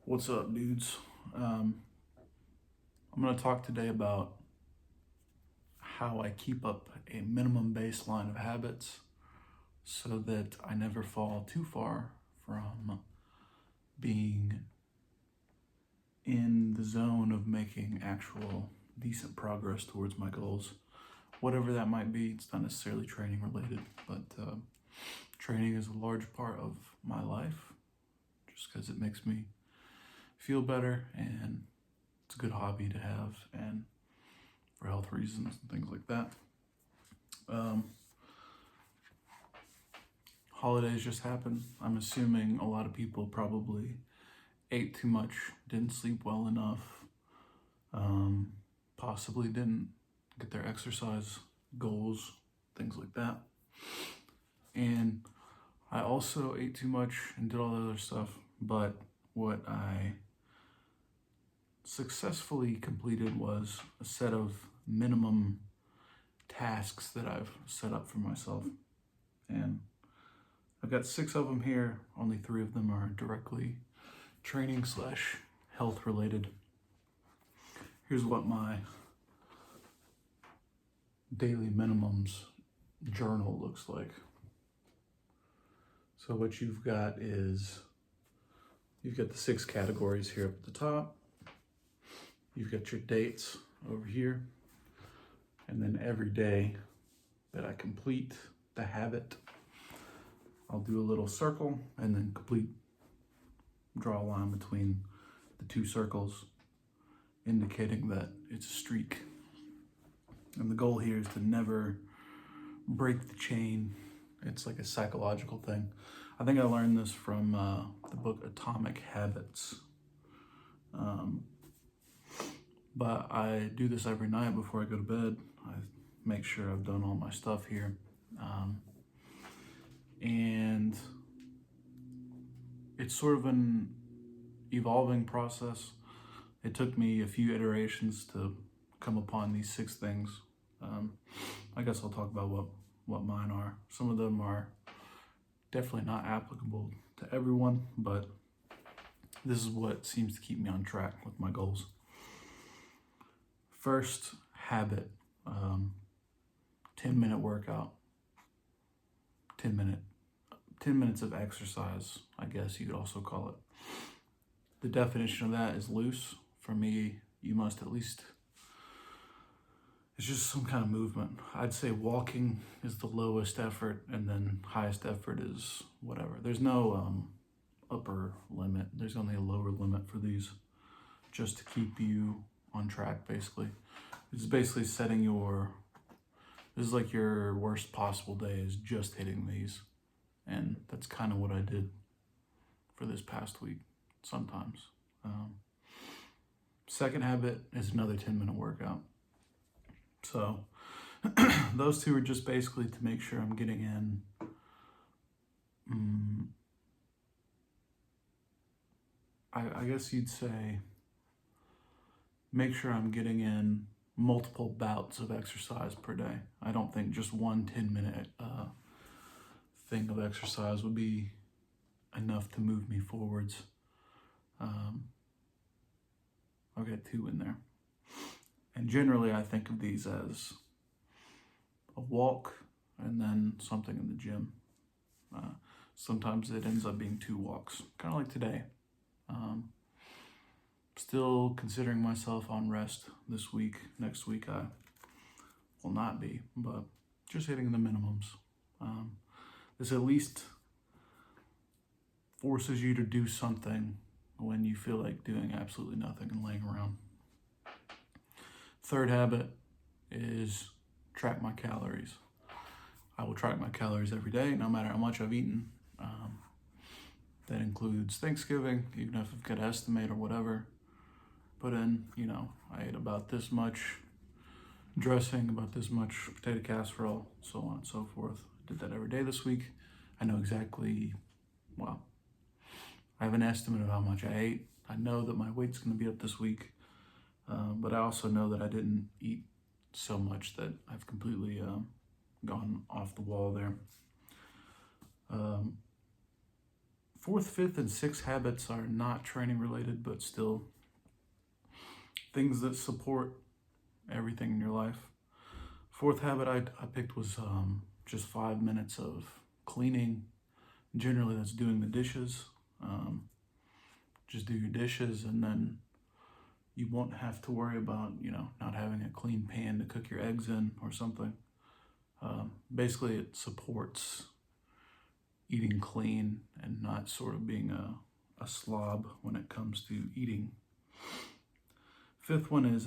What's up, dudes? I'm going to talk today about how I keep up a minimum baseline of habits so that I never fall too far from being in the zone of making actual decent progress towards my goals. Whatever that might be, it's not necessarily training related, but training is a large part of my life just because it makes me feel better and it's a good hobby to have and for health reasons and things like that. Holidays just happened. I'm assuming a lot of people probably ate too much, didn't sleep well enough, possibly didn't get their exercise goals, things like that. And I also ate too much and did all the other stuff, but what I successfully completed was a set of minimum tasks that I've set up for myself. And I've got 6 of them here. Only 3 of them are directly training / health related. Here's what my daily minimums journal looks like. So what you've got is, you've got the 6 categories here up at the top. You've got your dates over here. And then every day that I complete the habit, I'll do a little circle and then draw a line between the 2 circles, indicating that it's a streak. And the goal here is to never break the chain. It's like a psychological thing. I think I learned this from the book Atomic Habits. But I do this every night before I go to bed. I make sure I've done all my stuff here. And it's sort of an evolving process. It took me a few iterations to come upon these 6 things. I guess I'll talk about what mine are. Some of them are definitely not applicable to everyone, but this is what seems to keep me on track with my goals. First habit, 10-minute workout, 10 minutes of exercise, I guess you could also call it. The definition of that is loose. For me, you must at least, it's just some kind of movement. I'd say walking is the lowest effort, and then highest effort is whatever. There's no upper limit. There's only a lower limit for these, just to keep you on track, basically. It's basically setting this is like your worst possible day is just hitting these. And that's kind of what I did for this past week, sometimes. Second habit is another 10-minute workout. So those 2 are just basically to make sure I'm getting in I guess you'd say make sure I'm getting in multiple bouts of exercise per day. I don't think just one 10-minute thing of exercise would be enough to move me forwards. I'll get 2 in there. And generally I think of these as a walk and then something in the gym. Sometimes it ends up being 2 walks, kind of like today. Still considering myself on rest this week. Next week I will not be, but just hitting the minimums. This at least forces you to do something when you feel like doing absolutely nothing and laying around. Third habit is track my calories. I will track my calories every day, no matter how much I've eaten. That includes Thanksgiving, even if I've got to estimate or whatever. Put in, I ate about this much dressing, about this much potato casserole, so on and so forth. I did that every day this week. I know exactly, I have an estimate of how much I ate. I know that my weight's going to be up this week, but I also know that I didn't eat so much that I've completely gone off the wall there. Fourth, fifth, and sixth habits are not training related, but still things that support everything in your life. Fourth habit I picked was just 5 minutes of cleaning. Generally, that's doing the dishes. Just do your dishes, and then you won't have to worry about, not having a clean pan to cook your eggs in or something. Basically, it supports eating clean and not sort of being a slob when it comes to eating. Fifth one is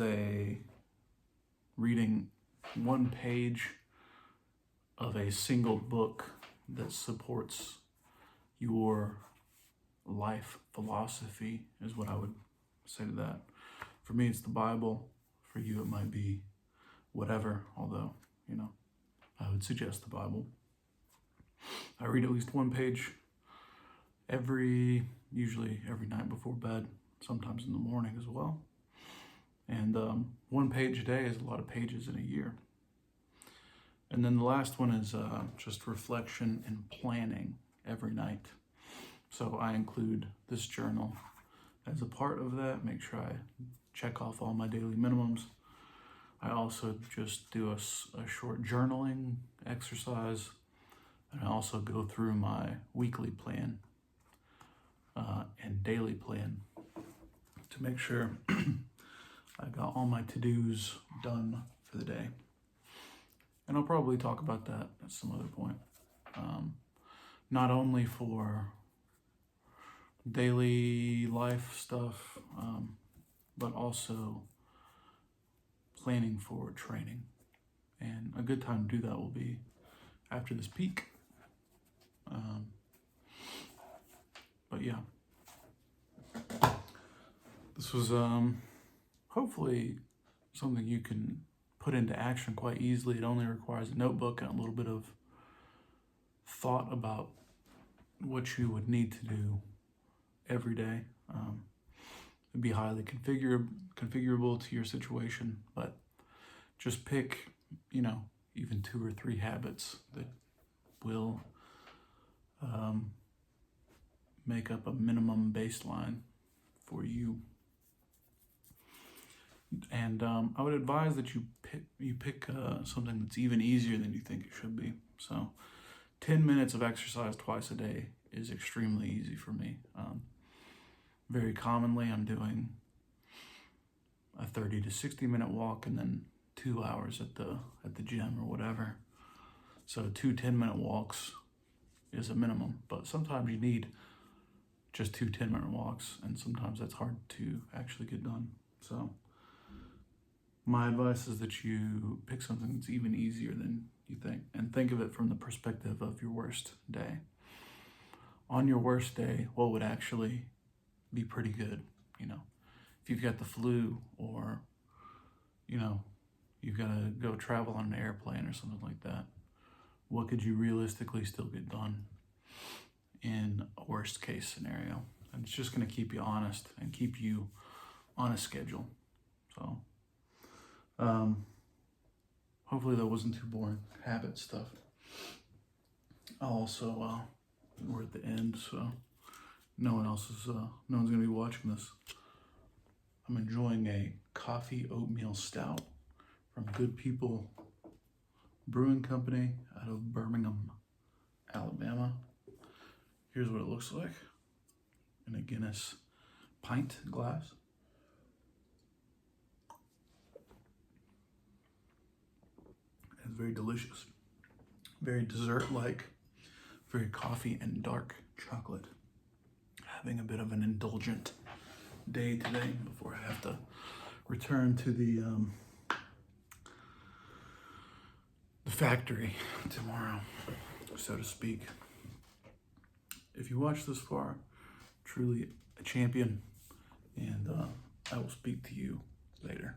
reading one page of a single book that supports your life philosophy, is what I would say to that. For me, it's the Bible. For you, it might be whatever, although, I would suggest the Bible. I read at least one page usually every night before bed, sometimes in the morning as well. And one page a day is a lot of pages in a year. And then the last one is just reflection and planning every night. So I include this journal as a part of that, make sure I check off all my daily minimums. I also just do a short journaling exercise, and I also go through my weekly plan and daily plan to make sure I got all my to-dos done for the day. And I'll probably talk about that at some other point. Not only for daily life stuff, but also planning for training. And a good time to do that will be after this peak. But yeah, this was hopefully something you can put into action quite easily. It only requires a notebook and a little bit of thought about what you would need to do every day. It'd be highly configurable to your situation, but just pick, even 2 or 3 habits that will make up a minimum baseline for you. And I would advise that you pick something that's even easier than you think it should be. So 10 minutes of exercise twice a day is extremely easy for me. Very commonly, I'm doing a 30 to 60 minute walk and then 2 hours at the gym or whatever. So 2 10-minute walks is a minimum, but sometimes you need just 2 10-minute walks, and sometimes that's hard to actually get done. So my advice is that you pick something that's even easier than you think, and think of it from the perspective of your worst day. On your worst day, what would actually be pretty good? If you've got the flu, or you've got to go travel on an airplane or something like that, what could you realistically still get done in a worst case scenario? And it's just going to keep you honest and keep you on a schedule. So hopefully that wasn't too boring. Habit stuff. I'll also we're at the end, so no one's going to be watching this. I'm enjoying a coffee oatmeal stout from Good People Brewing Company out of Birmingham, Alabama. Here's what it looks like in a Guinness pint glass. It's very delicious, very dessert-like, very coffee and dark chocolate. Having a bit of an indulgent day today before I have to return to the factory tomorrow, so to speak. If you watch this far, truly a champion, and I will speak to you later.